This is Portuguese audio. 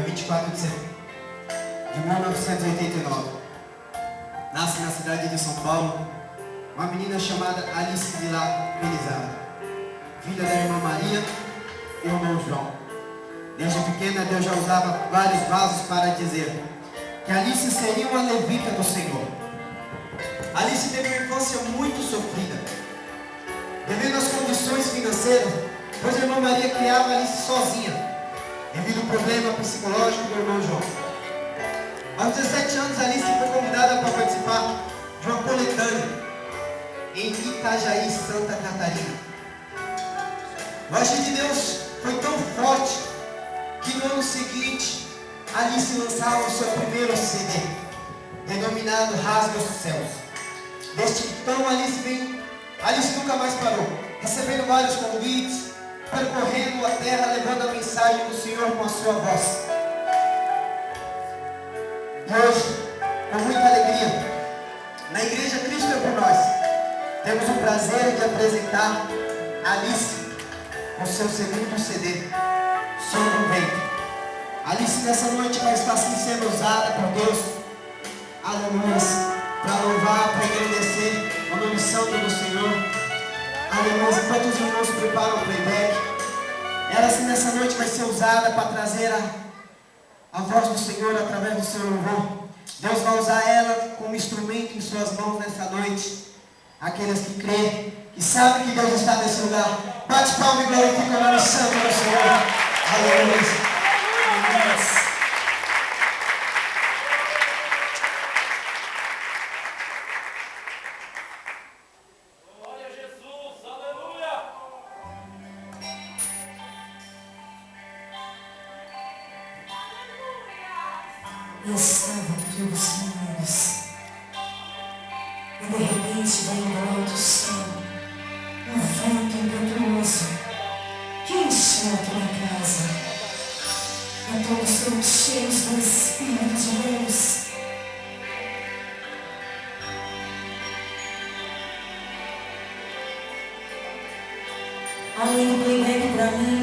24 de setembro de 1989. Nasce na cidade de São Paulo uma menina chamada Alice Vilar Felizardo, filha da irmã Maria e do irmão João. Desde pequena, Deus já usava vários vasos para dizer que Alice seria uma levita do Senhor. Alice teve uma infância muito sofrida, devido às condições financeiras, pois a irmã Maria criava Alice sozinha, devido ao problema psicológico do irmão João. Aos 17 anos, Alice foi convidada para participar de uma coletânea em Itajaí, Santa Catarina. O agir de Deus foi tão forte que no ano seguinte, Alice lançava o seu primeiro CD, denominado Rasga os Céus. Desde então, Alice nunca mais parou, recebendo vários convites, percorrendo a terra, levando a mensagem do Senhor com a sua voz. E hoje, com muita alegria, na Igreja Cristo é por Nós, temos o prazer de apresentar Alice com seu segundo CD, Sobre o Vento. Alice nessa noite vai estar assim sendo usada por Deus, aleluia, para louvar, para agradecer o nome santo do Senhor, aleluia. Enquanto os irmãos preparam o playback, ela assim nessa noite vai ser usada para trazer a voz do Senhor através do seu louvor. Deus vai usar ela como instrumento em suas mãos nessa noite. Aqueles que creem, que sabem que Deus está nesse lugar, bate palma e glorifica o nome santo do Senhor. Aleluia. Glória a Jesus, aleluia. Eu estava entre os mundos, e de repente veio do alto céu um vento impetuoso que encheu toda a casa. E todos foram cheios do Espírito de Deus. Além do playback para mim,